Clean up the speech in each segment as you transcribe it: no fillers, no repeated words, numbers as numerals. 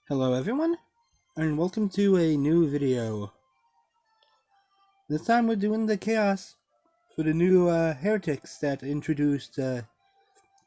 Hello everyone, and welcome to a new video. This time we're doing the chaos for the new heretics that introduced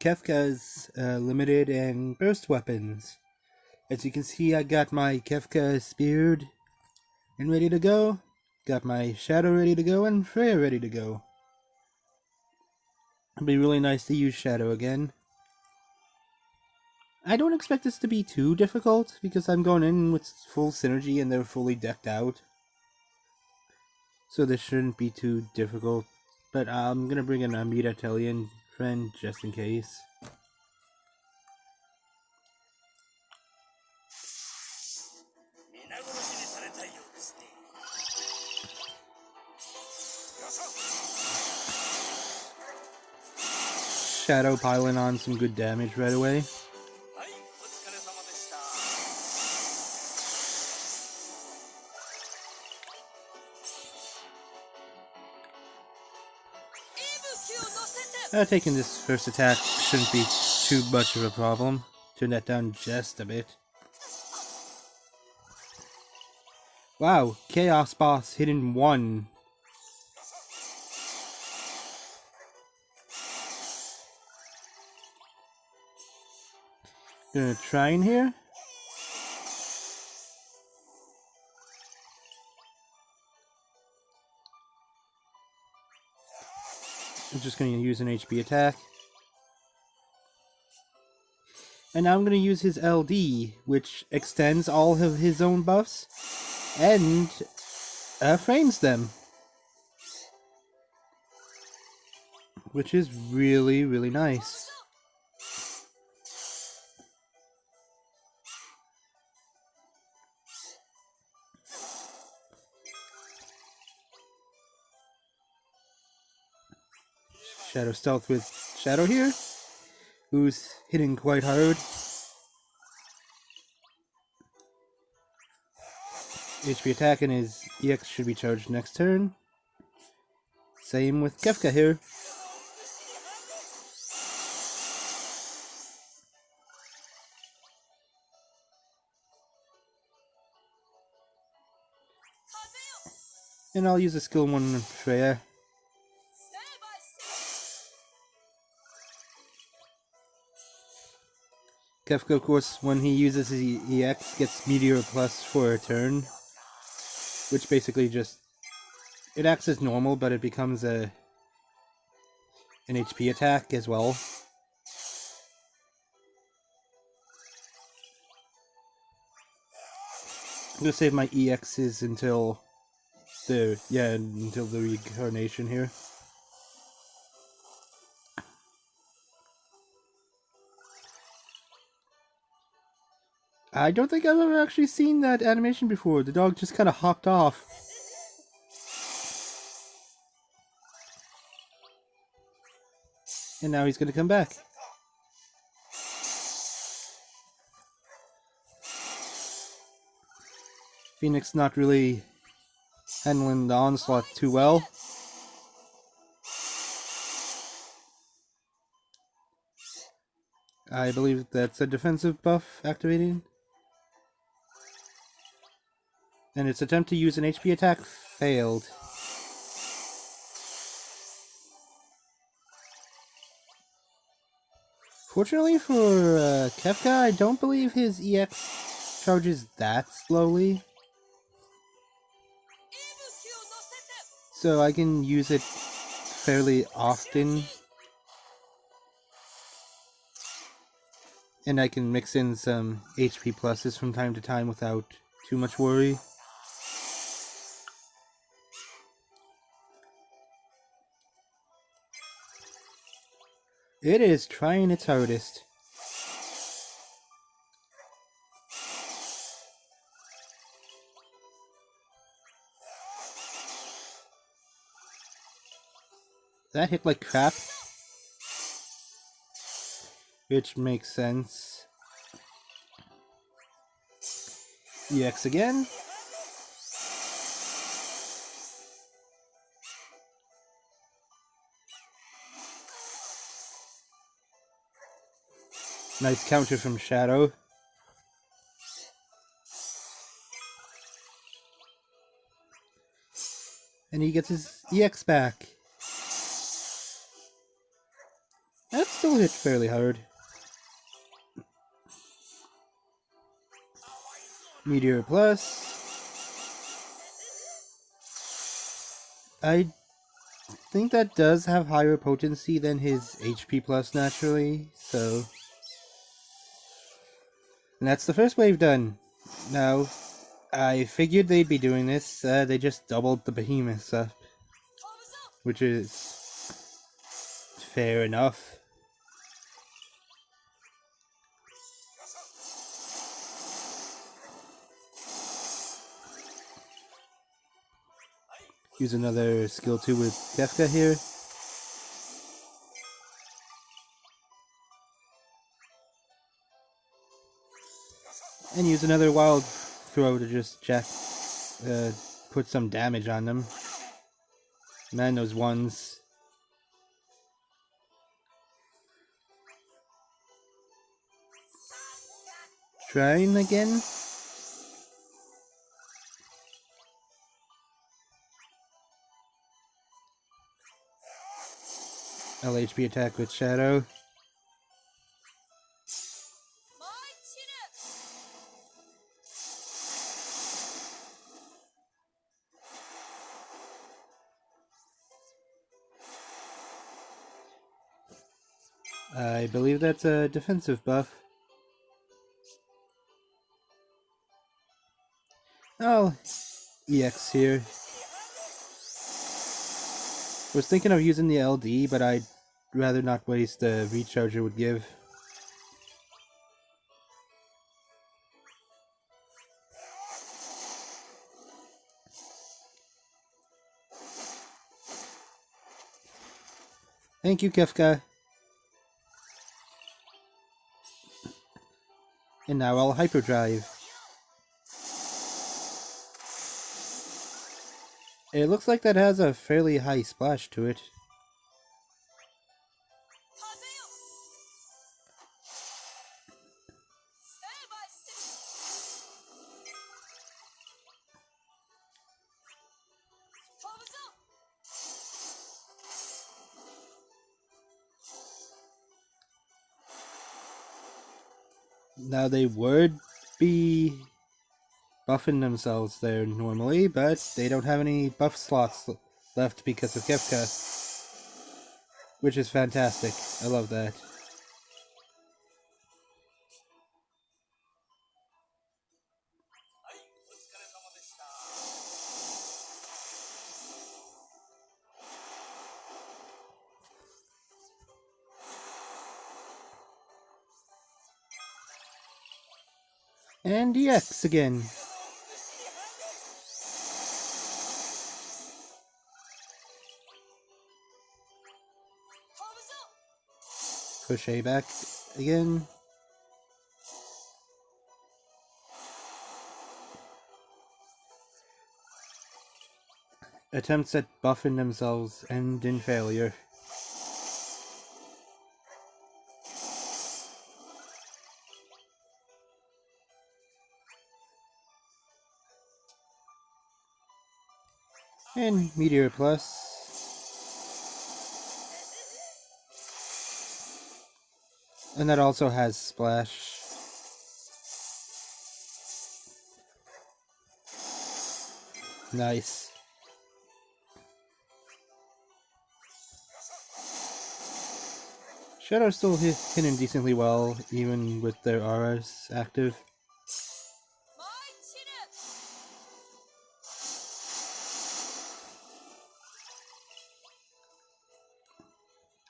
Kefka's limited and burst weapons. As you can see, I got my Kefka speared and ready to go, got my shadow ready to go, and Freya ready to go. It'll be really nice to use shadow again. I don't expect this to be too difficult, because I'm going in with full synergy and they're fully decked out. So this shouldn't be too difficult, but I'm gonna bring an Amida Italian friend just in case. Shadow piling on some good damage right away. Taking this first attack shouldn't be too much of a problem. Turn that down just a bit. Wow, Chaos Boss hit in 1. Gonna try in here. I'm just gonna use an HP attack. And now I'm gonna use his LD, which extends all of his own buffs and frames them. Which is really, really nice. Shadow Stealth with Shadow here, who's hitting quite hard. HP attack and his EX should be charged next turn. Same with Kefka here. And I'll use a skill 1 on Freya. Kefka, of course, when he uses his EX, gets Meteor Plus for a turn. Which basically just... it acts as normal, but it becomes an HP attack as well. I'm gonna save my EXs until the reincarnation here. I don't think I've ever actually seen that animation before. The dog just kind of hopped off. And now he's gonna come back. Phoenix not really handling the onslaught too well. I believe that's a defensive buff activating. And its attempt to use an HP attack failed. Fortunately for Kefka, I don't believe his EX charges that slowly. So I can use it fairly often. And I can mix in some HP pluses from time to time without too much worry. It is trying its hardest. That hit like crap. Which makes sense. EX again. Nice counter from Shadow. And he gets his EX back. That still hit fairly hard. Meteor Plus. I think that does have higher potency than his HP Plus naturally, so... And that's the first wave done. Now, I figured they'd be doing this. They just doubled the behemoths up. Which is... fair enough. Use another skill 2 with Kefka here. And use another wild throw to just put some damage on them. Man, those ones. Trying again. LHP attack with Shadow. I believe that's a defensive buff. Oh, EX here. Was thinking of using the LD, but I'd rather not waste the recharge it would give. Thank you, Kefka. And now I'll hyperdrive. It looks like that has a fairly high splash to it. Now they would be buffing themselves there normally, but they don't have any buff slots left because of Kefka. Which is fantastic. I love that. And EX again. Push A back again. Attempts at buffing themselves end in failure. And Meteor Plus. And that also has Splash. Nice. Shadow's still hitting decently well, even with their auras active.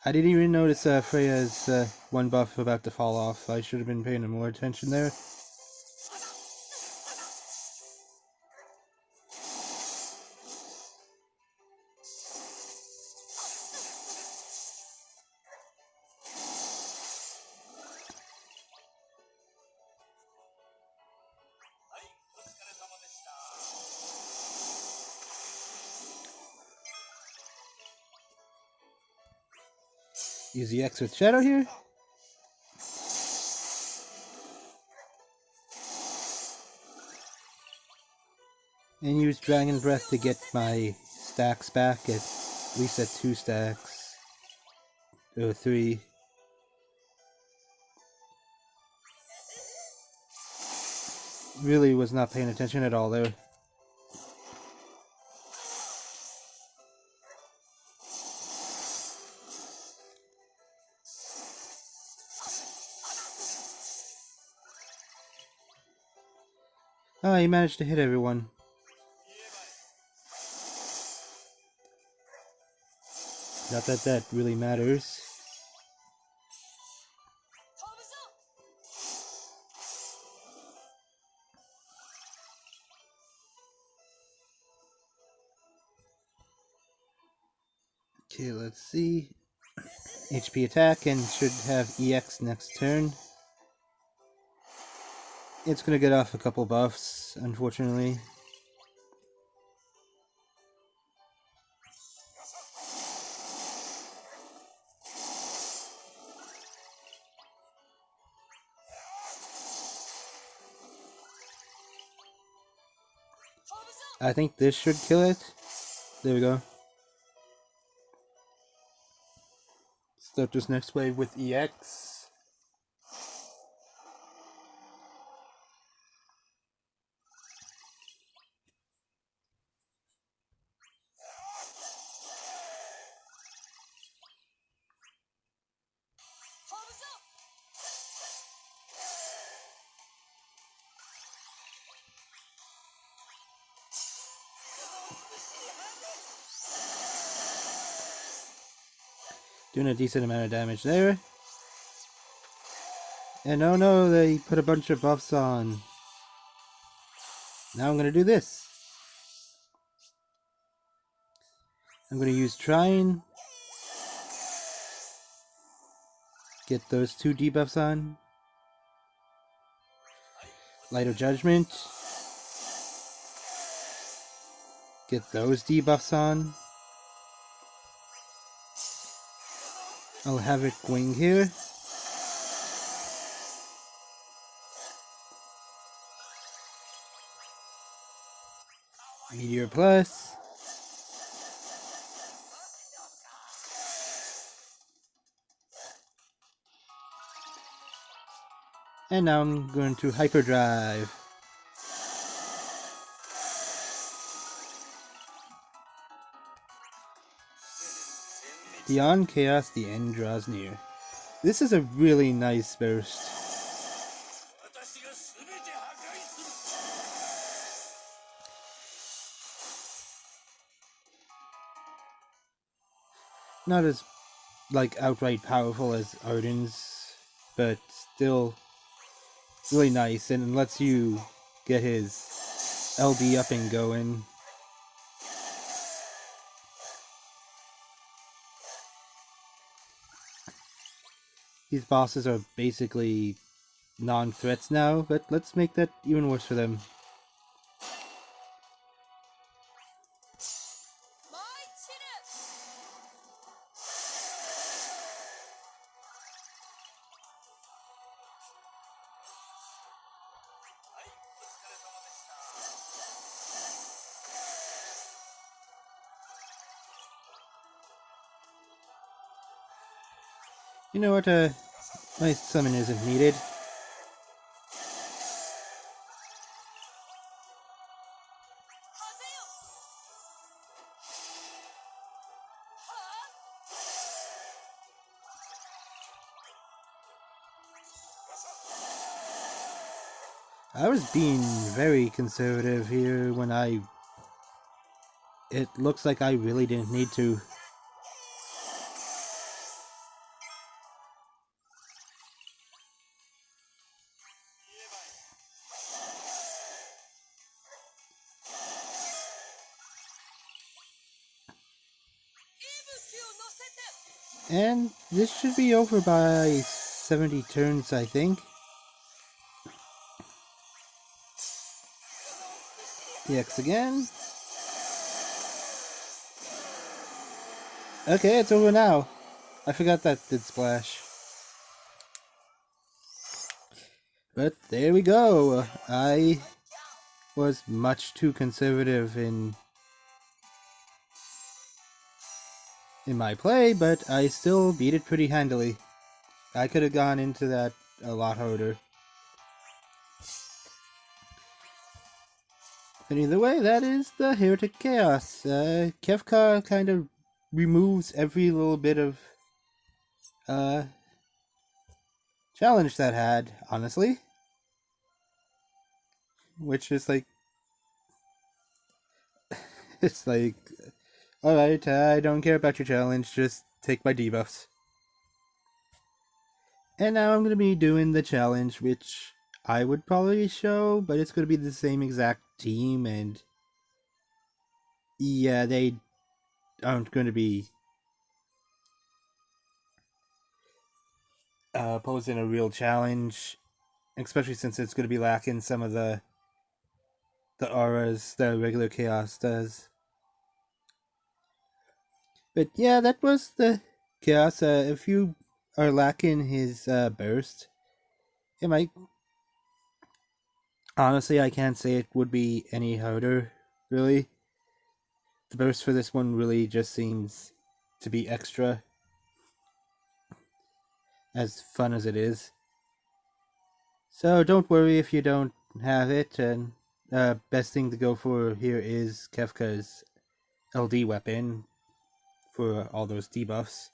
I didn't even notice Freya's one buff about to fall off. I should have been paying more attention there. Use the X with Shadow here. And use Dragon Breath to get my stacks back at least at 2 stacks. Or 3. Really was not paying attention at all there. Oh, he managed to hit everyone. Not that that really matters. Okay, let's see. HP attack and should have EX next turn. It's gonna get off a couple buffs, unfortunately. I think this should kill it. There we go. Start this next wave with EX. Doing a decent amount of damage there. And oh no, they put a bunch of buffs on. Now I'm gonna do this. I'm gonna use Trine. Get those 2 debuffs on. Light of Judgment. Get those debuffs on. I'll have it wing here. Meteor Plus. And now I'm going to Hyperdrive. Beyond Chaos, the end draws near. This is a really nice burst. Not as, like, outright powerful as Arden's, but still really nice and lets you get his LD up and going. These bosses are basically non-threats now, but let's make that even worse for them. You know what, my summon isn't needed. I was being very conservative here when it looks like I really didn't need to. And this should be over by 70 turns, I think. EX again. Okay, it's over now. I forgot that did splash. But there we go. I was much too conservative in in my play, but I still beat it pretty handily. I could have gone into that a lot harder. And either way, that is the Heretic Chaos. Kefka kind of removes every little bit of challenge that had, honestly. Which is like, it's like, alright, I don't care about your challenge, just take my debuffs. And now I'm going to be doing the challenge, which I would probably show, but it's going to be the same exact team, and yeah, they aren't going to be posing a real challenge, especially since it's going to be lacking some of the auras that regular Chaos does. But yeah, that was the Chaos. If you are lacking his burst, it might. Honestly, I can't say it would be any harder, really. The burst for this one really just seems to be extra, as fun as it is. So don't worry if you don't have it, and best thing to go for here is Kefka's LD weapon for all those debuffs.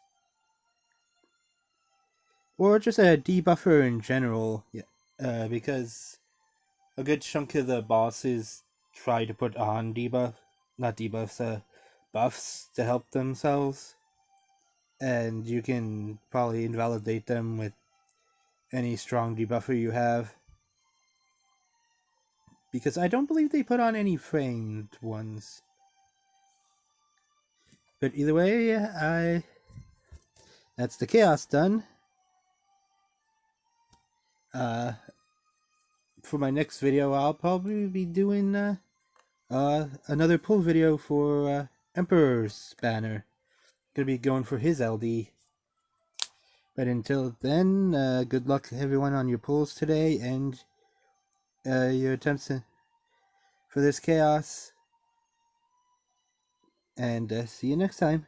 Or just a debuffer in general, because a good chunk of the bosses try to put on not debuffs, buffs to help themselves, and you can probably invalidate them with any strong debuffer you have. Because I don't believe they put on any framed ones. But either way, that's the chaos done. For my next video, I'll probably be doing another pull video for Emperor's banner. Gonna be going for his LD. But until then, good luck everyone on your pulls today and your attempts for this chaos. And see you next time.